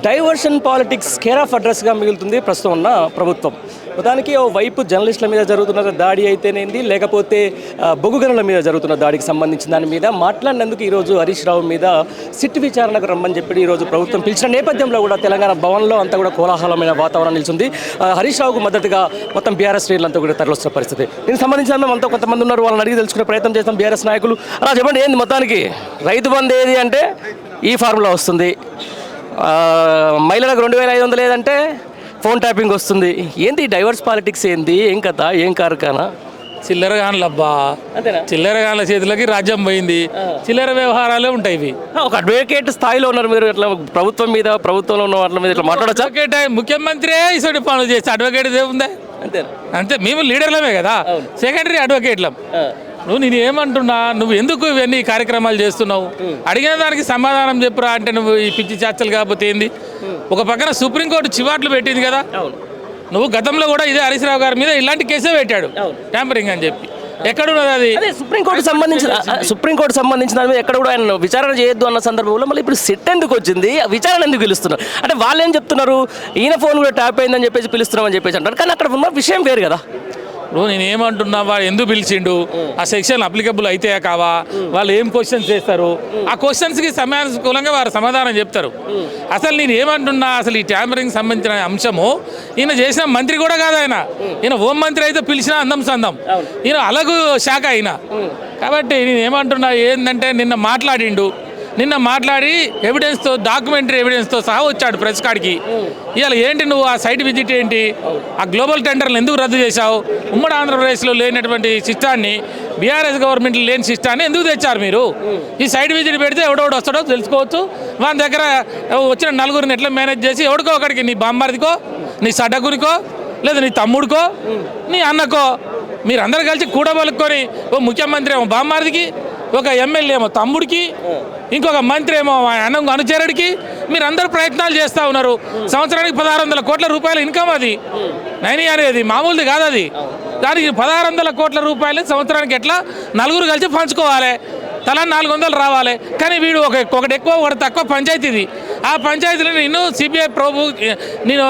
Diversion politics care of అడ్రస్గా మిగులుతుంది ప్రస్తుతం ఉన్న ప్రభుత్వం. మొత్తానికి ఓ వైపు జర్నలిస్టుల మీద జరుగుతున్న దాడి అయితేనేంది, లేకపోతే బొగ్గు గనుల మీద జరుగుతున్న దాడికి సంబంధించిన దాని మీద మాట్లాడినందుకు ఈరోజు హరీష్ రావు మీద సిట్ విచారణకు రమ్మని చెప్పి ఈరోజు ప్రభుత్వం పిలిచిన నేపథ్యంలో కూడా తెలంగాణ భవన్లో అంతా కూడా కోలాహలమైన వాతావరణం నిలిచింది. హరీష్ రావుకు మద్దతుగా మొత్తం బీఆర్ఎస్ శ్రేణులంతా కూడా తరలిస్తున్న పరిస్థితి. దీనికి సంబంధించిన అంతా కొంతమంది ఉన్నారు, వాళ్ళని అడిగి తెలుసుకునే ప్రయత్నం చేస్తాం. బీఆర్ఎస్ నాయకులు అలా చెప్పండి, ఏంది మొత్తానికి రైతు బంధు ఏది అంటే ఈ ఫార్ములా వస్తుంది, మహిళలకు 2500 లేదంటే ఫోన్ ట్యాపింగ్ వస్తుంది. ఏంది డైవర్స్ పాలిటిక్స్, ఏంది, ఏం కథ, ఏం కారకానా? చిల్లరగాన్లబ్బా, చిల్లరగాన్ల చేతులకి రాజ్యం పోయింది. చిల్లర వ్యవహారాలే ఉంటాయి ఇవి. ఒక అడ్వకేట్ స్థాయిలో ఉన్నారు మీరు, ఇట్లా ప్రభుత్వం మీద, ప్రభుత్వంలో ఉన్న వాళ్ళ మీద ఇట్లా మాట్లాడచ్చు. అడ్వకేట్ ముఖ్యమంత్రి ఇసోటి పనులు చేస్తే అడ్వకేట్ ఏముందా? అంతే అంతే, మేము లీడర్లమే కదా, సెకండరీ అడ్వకేట్లం. నేను ఏమంటున్నా, నువ్వు ఎందుకు ఇవన్నీ కార్యక్రమాలు చేస్తున్నావు? అడిగిన దానికి సమాధానం చెప్పురా అంటే నువ్వు ఈ పిచ్చి చర్చలు కాకపోతే ఏంది? ఒక పక్కన సుప్రీంకోర్టు చివాట్లు పెట్టింది కదా. నువ్వు గతంలో కూడా ఇదే హరీష్ రావు గారి మీద ఇలాంటి కేసే పెట్టాడు, ట్యాంపరింగ్ అని చెప్పి. ఎక్కడున్నది అది? సుప్రీంకోర్టు సంబంధించిన దాని మీద ఎక్కడ కూడా ఆయన విచారణ చేయొద్దు అన్న సందర్భంలో మళ్ళీ ఇప్పుడు సిట్ ఎందుకు వచ్చింది, విచారణ ఎందుకు పిలుస్తున్నారు అంటే వాళ్ళు ఏం చెప్తున్నారు, ఈయన ఫోన్ కూడా ట్యాప్ అయిందని చెప్పేసి పిలుస్తున్నామని చెప్పేసి అంటారు. కానీ అక్కడ ఉన్న విషయం వేరు కదా. నేను ఏమంటున్నా, వాడు ఎందుకు పిలిచిండు, ఆ సెక్షన్ అప్లికబుల్ అయితే కావా, వాళ్ళు ఏం క్వశ్చన్స్ చేస్తారు, ఆ క్వశ్చన్స్కి సమయానుకూలంగా వారు సమాధానం చెప్తారు. అసలు నేను ఏమంటున్నా, అసలు ఈ ట్యాంపరింగ్ సంబంధించిన అంశము ఈయన చేసిన మంత్రి కూడా కాదు. ఈయన హోం మంత్రి అయితే పిలిచినా అందం సందం, ఈయన అలాగూ శాఖ అయినా. కాబట్టి నేను ఏమంటున్నా ఏంటంటే, నిన్న మాట్లాడి ఎవిడెన్స్తో, డాక్యుమెంటరీ ఎవిడెన్స్తో సహా వచ్చాడు ప్రెస్ కాడికి. ఇవాళ ఏంటి నువ్వు ఆ సైట్ విజిట్ ఏంటి, ఆ గ్లోబల్ టెండర్లు ఎందుకు రద్దు చేశావు, ఉమ్మడి ఆంధ్రప్రదేశ్లో లేనటువంటి సిస్టాన్ని, బీఆర్ఎస్ గవర్నమెంట్లో లేని సిస్టాన్ని ఎందుకు తెచ్చారు మీరు? ఈ సైట్ విజిట్ పెడితే ఎవడెవడు వస్తాడో తెలుసుకోవచ్చు. వాళ్ళ దగ్గర వచ్చిన నలుగురిని ఎట్లా మేనేజ్ చేసి ఎవడికో ఒకడికి, నీ బామ్మారిదికో, నీ సడ్డకునికో, లేదా నీ తమ్ముడికో, నీ అన్నకో, మీరందరూ కలిసి కూడబలుక్కొని, ఓ ముఖ్యమంత్రి ఏమో బామ్మారిదికి, ఒక ఎమ్మెల్యే ఏమో తమ్ముడికి, ఇంకొక మంత్రి ఏమో అన్నం అనుచరుడికి మీరందరూ ప్రయత్నాలు చేస్తూ ఉన్నారు. సంవత్సరానికి 1600 కోట్ల రూపాయల ఇన్కమ్ అది. నైని అనేది మామూలుది కాదు అది. దానికి 1600 కోట్ల రూపాయలు సంవత్సరానికి ఎట్లా నలుగురు కలిసి పంచుకోవాలి, తలా 400 రావాలి. కానీ వీడు ఒకటి ఎక్కువ ఒకటి తక్కువ పంచాయతీది. ఆ పంచాయతీలో నిన్ను సిబిఐ నేను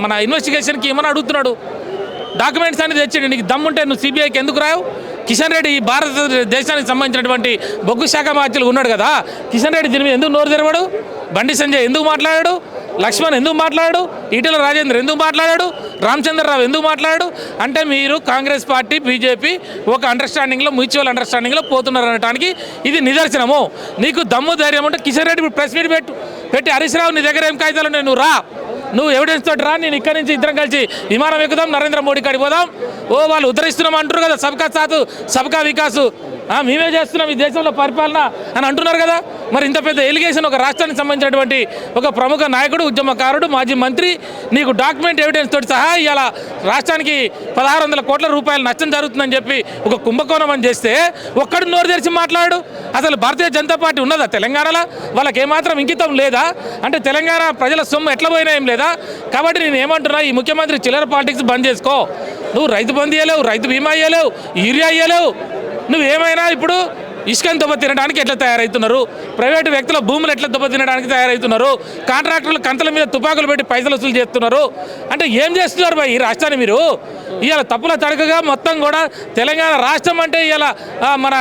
మన ఇన్వెస్టిగేషన్కి ఏమని అడుగుతున్నాడు, డాక్యుమెంట్స్ అనేది తెచ్చిండు. నీకు దమ్ముంటే నువ్వు సిబిఐకి ఎందుకు రావు? కిషన్ రెడ్డి ఈ భారతదేశానికి సంబంధించినటువంటి బొగ్గు శాఖ మంత్రులు ఉన్నాడు కదా, కిషన్ రెడ్డి దీని మీద ఎందుకు నోరు తెరవాడు? బండి సంజయ్ ఎందుకు మాట్లాడాడు? లక్ష్మణ్ ఎందుకు మాట్లాడాడు? ఈటెల రాజేంద్ర ఎందుకు మాట్లాడాడు? రామచంద్రరావు ఎందుకు మాట్లాడాడు? అంటే మీరు కాంగ్రెస్ పార్టీ, బీజేపీ ఒక అండర్స్టాండింగ్లో, మ్యూచువల్ అండర్స్టాండింగ్లో పోతున్నారు అనడానికి ఇది నిదర్శనము. నీకు దమ్ము ధైర్యం ఉంటే కిషన్ రెడ్డి ప్రెస్ మీట్ పెట్టి హరీష్ రావు నీ దగ్గర ఏం కాగితాలు ఉన్నాయి, నువ్వు రా, నువ్వు ఎవిడెన్స్ తోటి రా, నేను ఇక్కడి నుంచి ఇద్దరం కలిసి విమానం ఎక్కుదాం, నరేంద్ర మోడీ కాడికి పోదాం. వాళ్ళు ఉద్ధరిస్తున్నాం అంటారు కదా, సబ్కా సాత్ సబ్కా వికాస్, మేమే చేస్తున్నాం ఈ దేశంలో పరిపాలన అని అంటున్నారు కదా. మరి ఇంత పెద్ద ఎలిగేషన్ ఒక రాష్ట్రానికి సంబంధించినటువంటి ఒక ప్రముఖ నాయకుడు, ఉద్యమకారుడు, మాజీ మంత్రి, నీకు డాక్యుమెంట్ ఎవిడెన్స్ తోటి సహా ఇవాళ రాష్ట్రానికి 1600 కోట్ల రూపాయలు నష్టం జరుగుతుందని చెప్పి ఒక కుంభకోణం అని చేస్తే ఒక్కడు నోరు తెరిచి మాట్లాడు. అసలు భారతీయ జనతా పార్టీ ఉన్నదా తెలంగాణలో? వాళ్ళకి ఏమాత్రం ఇంకితం లేదా? అంటే తెలంగాణ ప్రజల సొమ్ము ఎట్లా పోయినా ఏం లేదా? కాబట్టి నేను ఏమంటున్నా, ఈ ముఖ్యమంత్రి చిల్లర పాలిటిక్స్ బంద్ చేసుకో. నువ్వు రైతు బంధు ఇవ్వలేవు, రైతు బీమా ఇవ్వలేవు, యూరియా ఇవ్వలేవు. నువ్వేమైనా ఇప్పుడు ఇసుకని దెబ్బ తినడానికి ఎట్లా తయారవుతున్నారు, ప్రైవేటు వ్యక్తుల భూములు ఎట్లా దెబ్బ తినడానికి తయారవుతున్నారు, కాంట్రాక్టర్లు కంతల మీద తుపాకులు పెట్టి పైసలు వసూలు చేస్తున్నారు. అంటే ఏం చేస్తున్నారు ఈ రాష్ట్రాన్ని మీరు? ఇవాళ తప్పుల తడకగా మొత్తం కూడా తెలంగాణ రాష్ట్రం అంటే ఇవాళ మన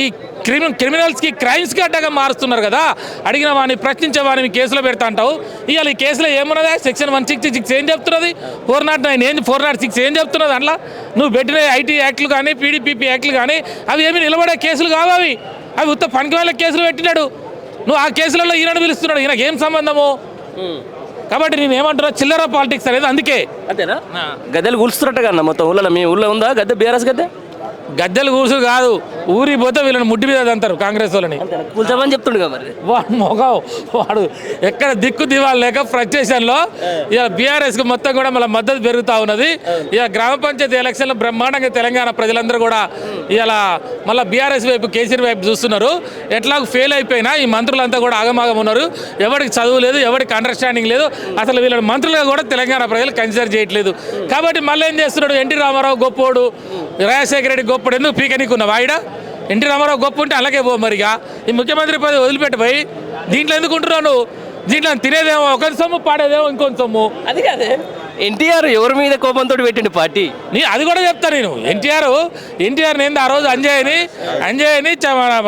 ఈ క్రిమినల్స్కి, క్రైమ్స్కి అడ్డగా మారుస్తున్నారు కదా. అడిగిన వాడిని, ప్రశ్నించే వాడిని కేసులో పెడతా అంటావు. ఇవాళ ఈ కేసులో ఏమున్నదా? సెక్షన్ 166 ఏం చెప్తున్నది, 409 ఏంది, 406 ఏం చెప్తున్నది? అందులో నువ్వు పెట్టిన ఐటీ యాక్ట్లు కానీ, పీడీపీపీ యాక్ట్లు కానీ అవి ఏమి నిలబడే కేసులు కావు. అవి ఉత్త పనికి వాళ్ళ కేసులు పెట్టినాడు. నువ్వు ఆ కేసులలో ఈయనను పిలుస్తున్నాడు, ఈయనకు ఏం సంబంధము? కాబట్టి నేను ఏమంటున్నా, చిల్లర పాలిటిక్స్ అనేది అందుకే. అంతేనా? గద్దెలు కూల్స్తున్నట్టుగా అన్న మొత్తం ఊళ్ళో, మీ ఊళ్ళో ఉందా గద్దె, బీఆర్ఎస్ గద్దె? గద్దెలు కూర్చు కాదు, ఊరికి పోతే వీళ్ళని ముడ్డి మీద అంటారు కాంగ్రెస్ వాళ్ళని. కూల్చమని చెప్తుండగా మరి వాడు మొగవు, వాడు ఎక్కడ దిక్కు దివాలు లేక ఫ్రస్ట్రేషన్లో ఇక బీఆర్ఎస్కి మొత్తం కూడా మళ్ళీ మద్దతు పెరుగుతూ ఉన్నది. ఇక గ్రామ పంచాయతీ ఎలక్షన్లో బ్రహ్మాండంగా తెలంగాణ ప్రజలందరూ కూడా ఇలా మళ్ళీ బీఆర్ఎస్ వైపు, కేసీఆర్ వైపు చూస్తున్నారు. ఎట్లాగో ఫెయిల్ అయిపోయినా ఈ మంత్రులంతా కూడా ఆగమాగం ఉన్నారు. ఎవరికి చదువు లేదు, ఎవరికి అండర్స్టాండింగ్ లేదు. అసలు వీళ్ళ మంత్రులుగా కూడా తెలంగాణ ప్రజలు కన్సిడర్ చేయట్లేదు. కాబట్టి మళ్ళీ ఏం చేస్తున్నాడు, ఎన్టీ రామారావు గొప్పోడు, రాజశేఖర రెడ్డి గొప్పడు, ఎందుకు పీకనీకున్న వాయిడా? ఎన్టీ రామారావు గొప్ప ఉంటే అలాగే పో. మరిగా ఈ ముఖ్యమంత్రి పదవి వదిలిపెట్టిపోయి దీంట్లో ఎందుకు ఉంటున్నావు? దీంట్లో తినేదేమో ఒకరి సొమ్ము, పాడేదేమో ఇంకొంత సొమ్ము. అది కాదే ఎన్టీఆర్ ఎవరి మీద కోపంతో పెట్టిండు పార్టీ. అది కూడా చెప్తా నేను. ఎన్టీఆర్ నేను ఆ రోజు అంజయ్యని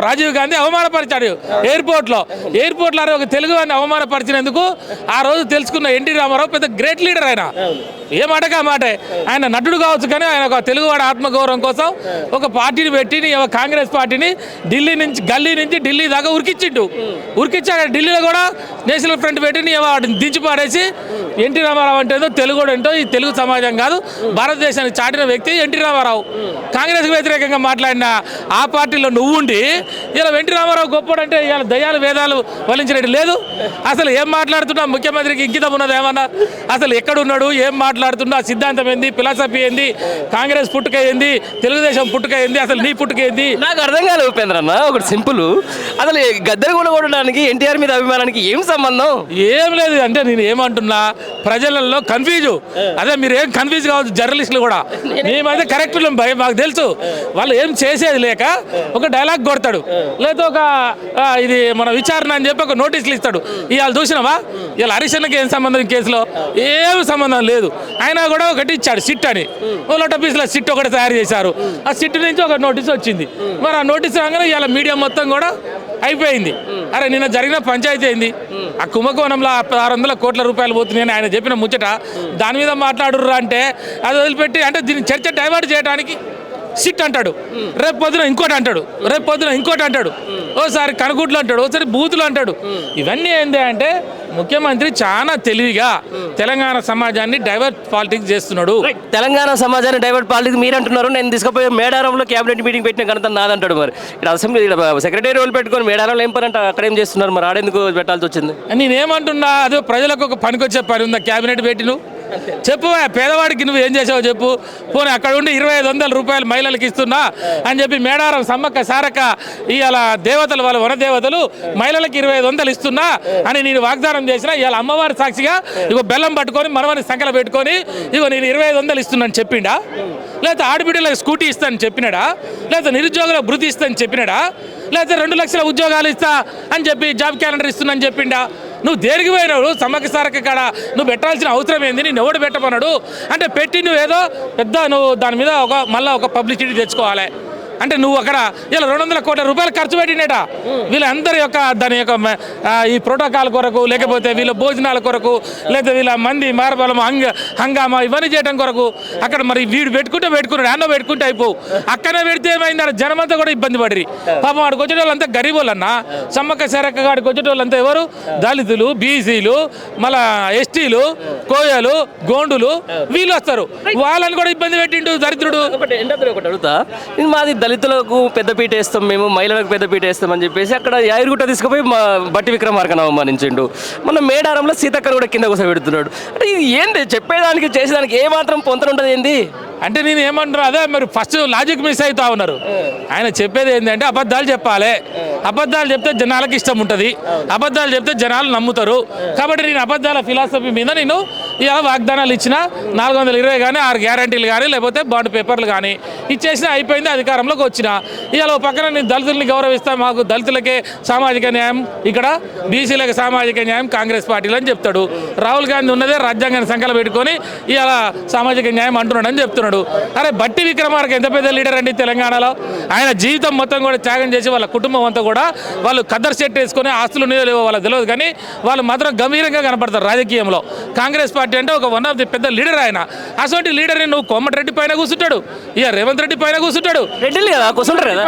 రాజీవ్ గాంధీ అవమానపరిచాడు ఎయిర్పోర్ట్లో ఒక తెలుగు వాడిని అవమానపరిచినందుకు ఆ రోజు తెలుసుకున్న ఎన్టీ రామారావు పెద్ద గ్రేట్ లీడర్. ఆయన ఏ మాటగా మాటే. ఆయన నటుడు కావచ్చు కానీ ఆయన ఒక తెలుగువాడి ఆత్మగౌరవం కోసం ఒక పార్టీని పెట్టి కాంగ్రెస్ పార్టీని గల్లీ నుంచి ఢిల్లీ దాకా ఉరికిచ్చాక ఢిల్లీలో కూడా నేషనల్ ఫ్రంట్ పెట్టి వాటిని దించి పాడేసి ఎన్టీ రామారావు అంటే తెలుగు ఏంటో ఈ తెలుగు సమాజం కాదు భారతదేశానికి చాటిన వ్యక్తి ఎన్టీ రామారావు. కాంగ్రెస్కి వ్యతిరేకంగా మాట్లాడిన ఆ పార్టీలో నువ్వుండి ఇలా ఎన్టీ రామారావు గొప్పడంటే ఇలా దయ్యాలు వేదాలు వలించినట్టు లేదు. అసలు ఏం మాట్లాడుతున్నా ముఖ్యమంత్రికి ఇంకితం ఉన్నది ఏమన్నా? అసలు ఎక్కడున్నాడు, ఏం మాట్లాడుతున్నా, సిద్ధాంతం ఏంది, ఫిలాసఫీ ఏంది, కాంగ్రెస్ పుట్టుక ఏంది, తెలుగుదేశం పుట్టుక ఏంది, అసలు నీ పుట్టుక ఏంది? నాకు అర్థం కాలేదు ఉపేంద్ర అన్న. ఒకటి సింపుల్, అసలు గద్దెలు కొనగొట్టడానికి ఎన్టీఆర్ మీద అభిమానానికి ఏం సంబంధం? ఏం లేదు. అంటే నేను ఏమంటున్నా, ప్రజలలో కన్ఫ్యూజ్. అదే మీరు ఏం కన్ఫ్యూజ్ కావచ్చు, జర్నలిస్టులు కూడా. మేమైతే కరెక్ట్ భయం, మాకు తెలుసు. వాళ్ళు ఏం చేసేది లేక ఒక డైలాగ్ కొడతాడు, లేదా ఒక ఇది మన విచారణ అని చెప్పి ఒక నోటీసులు ఇస్తాడు. ఇవాళ చూసినావా, ఇవాళ హరిశన్నకి ఏం సంబంధం ఈ కేసులో? ఏం సంబంధం లేదు. ఆయన కూడా ఒకటి ఇచ్చాడు సిట్ అని. లోట పీసులో సిట్ ఒకటి తయారు చేశారు. ఆ సిట్ నుంచి ఒక నోటీస్ వచ్చింది. మరి ఆ నోటీస్ రాగానే ఇవాళ మీడియా మొత్తం కూడా అయిపోయింది. అరే నిన్న జరిగిన పంచాయతీ అయింది, ఆ కుంభకోణంలో 600 కోట్ల రూపాయలు పోతున్నాయని ఆయన చెప్పిన ముచ్చట, దాని మీద మాట్లాడుర్రా అంటే అది వదిలిపెట్టి, అంటే దీన్ని చర్చ డైవర్ట్ చేయడానికి సిట్ అంటాడు, రేపు పొద్దున ఇంకోటి అంటాడు, ఓసారి కనుగుట్లు అంటాడు, ఓసారి బూతులు అంటాడు. ఇవన్నీ ఏంటి అంటే ముఖ్యమంత్రి చాలా తెలివిగా తెలంగాణ సమాజాన్ని డైవర్ట్ పాలిటిక్స్ చేస్తున్నాడు. తెలంగాణ సమాజాన్ని డైవర్ట్ పాలిటిక్స్ మీరు అంటున్నారు. నేను తీసుకుపోయి మేడారంలో క్యాబినెట్ మీటింగ్ పెట్టిన ఘనత నాదంటాడు. మరి ఇక్కడ అసెంబ్లీ సెక్రటరీ రోల్ పెట్టుకొని మేడారంలో ఏం పని అంటే అక్కడ ఏం చేస్తున్నారు? మరి ఆడేందుకు పెట్టాల్సి వచ్చింది? నేనేమంటున్నా, అదే ప్రజలకు ఒక పనికొచ్చే పని ఉందా క్యాబినెట్ పెట్టి? నువ్వు చెప్పు, పేదవాడికి నువ్వు ఏం చేసావు చెప్పు. పోనీ అక్కడ ఉండి 2500 రూపాయలు మహిళలకు ఇస్తున్నా అని చెప్పి మేడారం సమ్మక్క సారక్క ఇవాళ దేవతలు, వాళ్ళ వనదేవతలు మహిళలకు 2500 ఇస్తున్నా అని నేను వాగ్దానం చేసిన. ఇవాళ అమ్మవారి సాక్షిగా ఇగో బెల్లం పట్టుకొని మనవని సంఖ్యలో పెట్టుకొని ఇగో నేను 2500 ఇస్తున్నాను చెప్పిండా? లేకపోతే ఆడబిడ్డలకు స్కూటీ ఇస్తానని చెప్పినాడా? లేకపోతే నిరుద్యోగులకు భృతి ఇస్తానని చెప్పినాడా? లేకపోతే 2 లక్షల ఉద్యోగాలు ఇస్తా అని చెప్పి జాబ్ క్యాలెండర్ ఇస్తున్నాను చెప్పిండా? నువ్వు దేనికి పోయినావు? సమ్మక్క సారక్క కాడ నువ్వు పెట్టాల్సిన అవసరం ఏంది? నేను ఎవడు పెట్టమన్నాడు అంటే పెట్టి నువ్వు ఏదో పెద్ద నువ్వు దాని మీద మళ్ళీ ఒక పబ్లిసిటీ తెచ్చుకోవాలి. అంటే నువ్వు అక్కడ ఇలా 200 కోట్ల రూపాయలు ఖర్చు పెట్టినట వీళ్ళందరి యొక్క దాని యొక్క ఈ ప్రోటోకాల్ కొరకు, లేకపోతే వీళ్ళ భోజనాల కొరకు, లేదా వీళ్ళ మంది మారబలం హంగామా ఇవన్నీ చేయడం కొరకు. అక్కడ మరి వీడు పెట్టుకున్నాడు, అన్న పెట్టుకుంటే అయిపోవు. అక్కడనే పెడితే ఏమైంది? జనమంతా కూడా ఇబ్బంది పడిరి. పాపం వాడికి వచ్చే వాళ్ళంతా గరీబోళ్ళన్నా. సమ్మక్క సారక్క గాడికి వచ్చే వాళ్ళంతా ఎవరు? దళితులు, బీసీలు, మళ్ళా ఎస్టీలు, కోయలు, గోండులు వీళ్ళు వస్తారు. వాళ్ళని కూడా ఇబ్బంది పెట్టిండు దరిద్రుడు. అడుగుతా, మాది దళితులకు పెద్దపీట వేస్తాం, మేము మహిళలకు పెద్దపీట వేస్తామని చెప్పేసి అక్కడ యాయిరుగుట్ట తీసుకుపోయి బట్టి విక్రమార్కను అవమానించిండు. మన మేడారంలో సీతక్కను కూడా కింద కూర్చోబెడుతున్నాడు. అంటే ఇది ఏంది? చెప్పేదానికి చేసేదానికి ఏ మాత్రం పొంతన ఉంటుంది ఏంది? అంటే నేను ఏమంటున్నా, అదే మరి ఫస్ట్ లాజిక్ మిస్ అవుతా ఉన్నారు. ఆయన చెప్పేది ఏంటంటే అబద్ధాలు చెప్పాలి, అబద్ధాలు చెప్తే జనాలకు ఇష్టం ఉంటుంది, అబద్ధాలు చెప్తే జనాలు నమ్ముతారు. కాబట్టి నేను అబద్ధాల ఫిలాసఫీ మీద నేను ఇలా వాగ్దానాలు ఇచ్చిన 420 కానీ 6 గ్యారంటీలు కానీ లేకపోతే బాండ్ పేపర్లు కానీ ఇచ్చేసిన అయిపోయింది. అధికారంలోకి వచ్చిన ఇవాళ పక్కన నేను దళితుల్ని గౌరవిస్తాను, మాకు దళితులకే సామాజిక న్యాయం, ఇక్కడ బీసీలకు సామాజిక న్యాయం కాంగ్రెస్ పార్టీలు అని చెప్తాడు. రాహుల్ గాంధీ ఉన్నదే రాజ్యాంగాన్ని సంఖ్యలో పెట్టుకొని ఇవాళ సామాజిక న్యాయం అంటున్నాడు అని చెప్తున్నాడు. అరే బట్టి విక్రమార్క ఎంత పెద్ద లీడర్ అండి తెలంగాణలో. ఆయన జీవితం మొత్తం కూడా త్యాగం చేసి వాళ్ళ కుటుంబం అంతా కూడా వాళ్ళు ఖద్దరు సెట్ వేసుకొని ఆస్తులు లేవో వాళ్ళకి తెలియదు కానీ వాళ్ళు మాత్రం గంభీరంగా కనపడతారు రాజకీయంలో. కాంగ్రెస్ పార్టీ అంటే ఒక వన్ ఆఫ్ ది పెద్ద లీడర్ ఆయన. అసలు లీడర్ని నువ్వు కోమటిరెడ్డి పైన కూర్చుంటాడు, ఇక రేవంత్ రెడ్డి పైన కూర్చుంటాడు,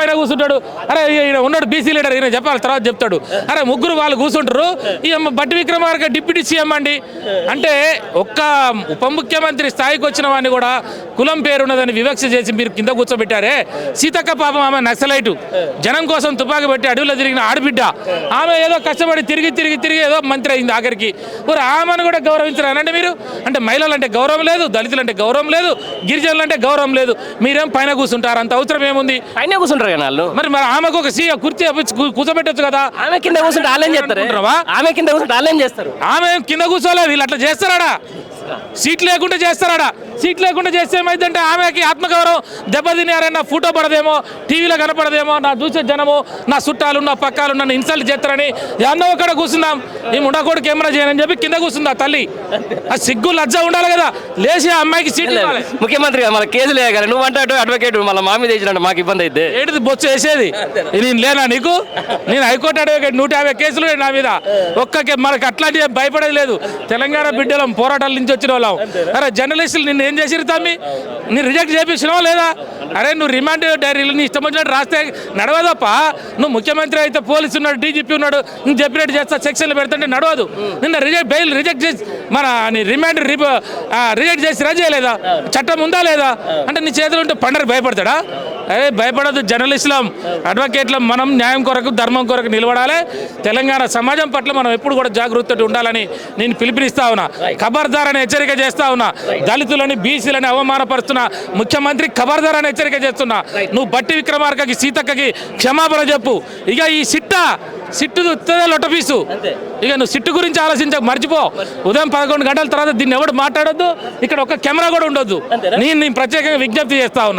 పైన కూర్చుంటాడు. అరే ఈయన ఉన్నాడు బీసీ లీడర్, ఈయన చెప్పాలి తర్వాత చెప్తాడు. అరే ముగ్గురు వాళ్ళు కూర్చుంటారు. ఈ బట్టి విక్రమార్క డిప్యూటీ సీఎం అండి. అంటే ఒక్క ఉప ముఖ్యమంత్రి స్థాయికి వచ్చిన వాడిని కూడా కులం పేరున్నదని వివక్ష చేసి మీరు కింద కూర్చోబెట్టారే. సీతక్క పాపం ఆమె నక్సలైటు, జనం కోసం తుపాకి పెట్టి అడవిలో తిరిగిన ఆడబిడ్డ. ఆమె ఏదో కష్టపడి తిరిగి ఏదో మంత్రి అయింది ఆఖరికి. మరి ఆమెను కూడా గౌరవించారంటే మీరు? అంటే మహిళలు అంటే గౌరవం లేదు, దళితులు అంటే గౌరవం లేదు, గిరిజనులు అంటే గౌరవం లేదు. మీరేం పైన కూర్చుంటారు? అంత అవసరం ఏముంది? పైన కూర్చుంటారు కదా వాళ్ళు. మరి ఆమెకు ఒక కుర్చీ కూర్చోబెట్టచ్చు కదా. ఆమె కింద కూర్చుంటే ఆలయం చేస్తారు. ఆమె కింద కూర్చుంటే ఆలయం చేస్తారు. ఆమె కింద కూర్చోలే, వీళ్ళు అట్లా చేస్తారాడా? సీట్ లేకుండా చేస్తారాడా? సీట్ లేకుండా చేస్తే ఏమైందంటే ఆమెకి ఆత్మగౌరవం దెబ్బతిన్నారని నా ఫోటో పడదేమో, టీవీలో కనపడదేమో, నా చూసే జనము, నా చుట్టాలు, నా పక్కాలు నన్ను ఇన్సల్ట్ చేస్తారని అందరూ ఒకడ కూర్చుందాం, ఈ ఉండకూడదు కెమెరా చేయనని చెప్పి కింద కూర్చుందా తల్లి. ఆ సిగ్గు లజ్జ ఉండాలి కదా, లేచి ఆ అమ్మాయికి సీట్ ఇవ్వాలి. ముఖ్యమంత్రిగా మన కేసులు వేయగలరు, నువ్వు అంటే అడ్వకేట్ మళ్ళీ మా మీద వేసినట్టు మాకు ఇబ్బంది అయితే ఏంటిది బొచ్చు వేసేది? నేను లేనా నీకు? నేను హైకోర్టు అడ్వకేట్, 150 కేసులు నా మీద. మనకు అట్లాంటి భయపడేది లేదు. తెలంగాణ బిడ్డలం, పోరాటాల నుంచి వచ్చిన వాళ్ళం. అరే జర్నలిస్టులు నిన్ను ఏం చేసిరు తమ్మి? నేను రిజెక్ట్ చేపించినావా లేదా? అరే నువ్వు రిమాండ్ డైరీలు నీ ఇష్టం వచ్చినట్టు రాస్తే నడవదప్ప. నువ్వు ముఖ్యమంత్రి అయితే పోలీసు ఉన్నాడు, డీజీపీ ఉన్నాడు, నువ్వు చెప్పినట్టు చేస్తా సెక్షన్లు పెడుతుంటే నడవదు. నిన్న బెయిల్ రిజెక్ట్ చేసి మన రిమాండ్ రిజెక్ట్ చేసి చేయలేదా? చట్టం ఉందా లేదా? అంటే నీ చేతులు ఉంటే పండగ భయపడతాడా? అరే భయపడద్దు. జర్నలిస్టులం, అడ్వకేట్లం, మనం న్యాయం కొరకు ధర్మం కొరకు నిలబడాలి. తెలంగాణ సమాజం పట్ల మనం ఎప్పుడు కూడా జాగృతి ఉండాలని నేను పిలుపునిస్తా ఉన్నా. ఖబర్దార్ అని హెచ్చరిక చేస్తా ఉన్నా. దళితులని, బీసీలని అవమానపరుస్తున్న ముఖ్యమంత్రి ఖబర్దార్ అని హెచ్చరిక చేస్తున్నా. నువ్వు బట్టి విక్రమార్కకి, సీతక్కకి క్షమాపణ చెప్పు. ఇక ఈ సిట్టు లొట్టపీసు. ఇక నువ్వు సిట్టు గురించి ఆలోచించక మర్చిపో. ఉదయం 11 గంటల తర్వాత దీన్ని ఎవడు మాట్లాడొద్దు. ఇక్కడ ఒక కెమెరా కూడా ఉండొద్దు. నేను ప్రత్యేకంగా విజ్ఞప్తి చేస్తా ఉన్నా.